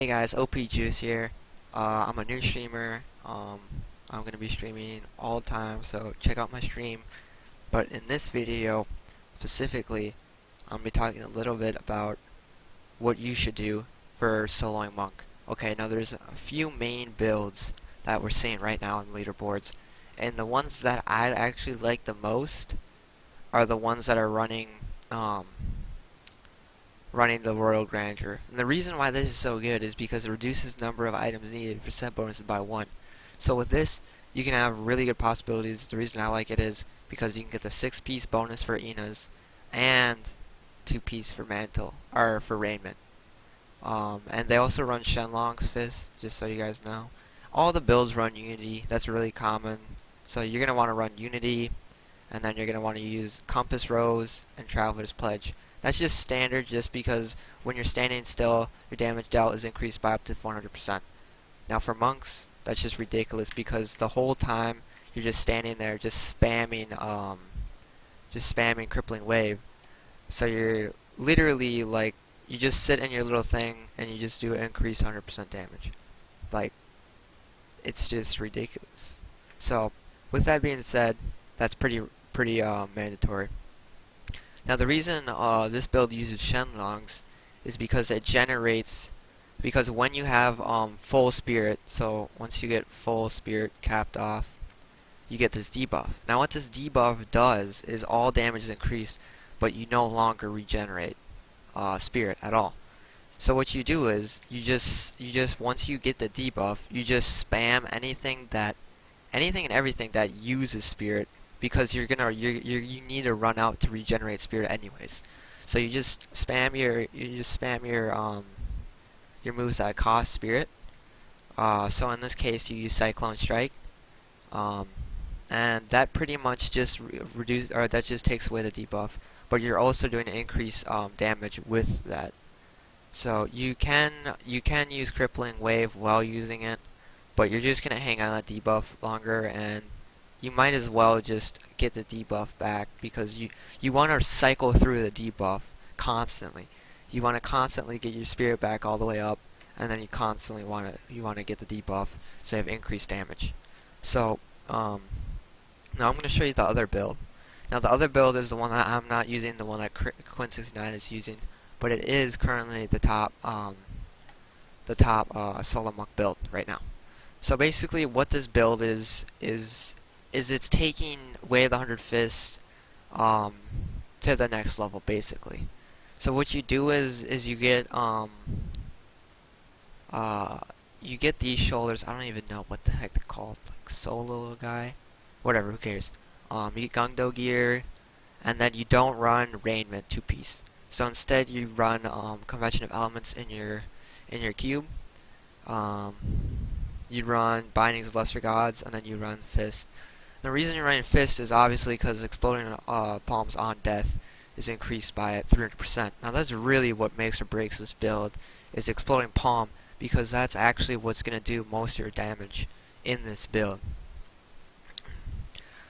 Hey guys, OP Juice here. I'm a new streamer. I'm gonna be streaming all the time, so check out my stream. But in this video, specifically, I'm gonna be talking a little bit about what you should do for soloing monk. Okay, now there's a few main builds that we're seeing right now on leaderboards, and the ones that I actually like the most are the ones that are um, running the Royal Grandeur. And the reason why this is so good is because it reduces the number of items needed for set bonuses by 1. So with this, you can have really good possibilities. The reason I like it is because you can get the 6-piece bonus for Ina's and 2-piece for Mantle, or for Raiment. And they also run Shenlong's Fist, just so you guys know. All the builds run Unity, that's really common. So you're going to want to run Unity, and then you're going to want to use Compass Rose and Traveler's Pledge. That's just standard just because when you're standing still, your damage dealt is increased by up to 400%. Now for monks, that's just ridiculous because the whole time you're just standing there just spamming Crippling Wave. So you're literally like, you just sit in your little thing and you just do increase 100% damage. Like, it's just ridiculous. So with that being said, that's pretty mandatory. Now the reason this build uses Shenlongs is because because when you have full spirit, so once you get full spirit capped off, you get this debuff. Now what this debuff does is all damage is increased, but you no longer regenerate spirit at all. So what you do is you just once you get the debuff, you just spam anything and everything that uses spirit, because you need to run out to regenerate spirit anyways. So you just spam your moves that cost spirit. So in this case, you use Cyclone Strike, and that pretty much just that just takes away the debuff. But you're also doing increased damage with that. So you can use Crippling Wave while using it, but you're just gonna hang on that debuff longer, and you might as well just get the debuff back, because you want to cycle through the debuff constantly. You want to constantly get your spirit back all the way up, and then you constantly want to get the debuff so you have increased damage. So now I'm going to show you the other build. Now the other build is the one that I'm not using, the one that Quinn69 is using, but it is currently the top solo monk build right now. So basically, what this build is it's taking Way of the 100 Fists to the next level, basically. So what you do is you get these shoulders. I don't even know what the heck they're called, like solo guy, whatever. Who cares? You get Gungdo gear, and then you don't run Raiment 2-piece. So instead, you run Convention of Elements in your cube. You run Bindings of Lesser Gods, and then you run Fist. The reason you're running Fist is obviously because exploding palms on death is increased by 300%. Now that's really what makes or breaks this build, is exploding palm, because that's actually what's going to do most of your damage in this build.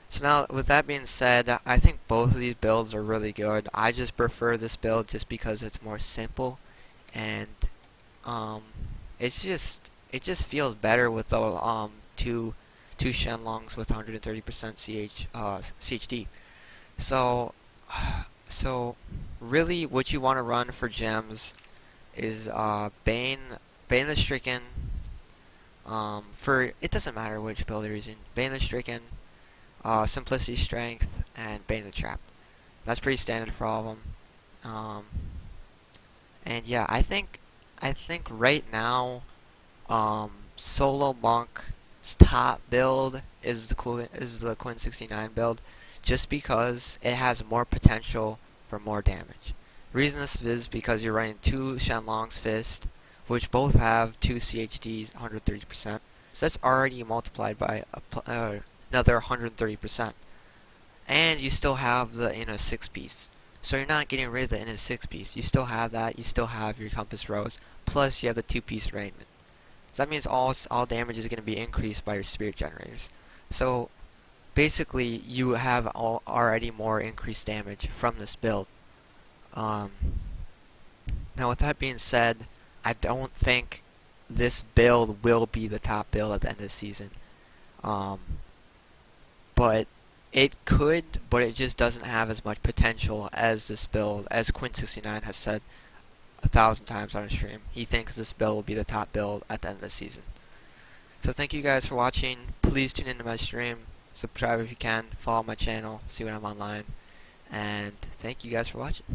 So now, with that being said, I think both of these builds are really good. I just prefer this build just because it's more simple, and it just feels better with the two Shenlongs with 130% CHD. So really, what you want to run for gems is Bane the Stricken. For it doesn't matter which build you're using. Bane the Stricken, Simplicity Strength, and Bane the Trapped. That's pretty standard for all of them. And yeah, I think right now, solo monk's top build is the Quinn69 build, just because it has more potential for more damage. The reason this is because you're running 2 Shenlong's Fist, which both have 2 CHDs, 130%. So that's already multiplied by another 130%. And you still have the 6-piece. So you're not getting rid of the Inna 6-piece. You still have that. You still have your Compass Rose. Plus you have the 2-piece Raiment. So that means all damage is going to be increased by your Spirit Generators. So basically, you have already more increased damage from this build. Now with that being said, I don't think this build will be the top build at the end of the season. Um, but it could, but it just doesn't have as much potential as this build, as Quinn69 has said 1,000 times on his stream. He thinks this build will be the top build at the end of the season. So thank you guys for watching. Please tune into my stream. Subscribe if you can. Follow my channel. See when I'm online. And thank you guys for watching.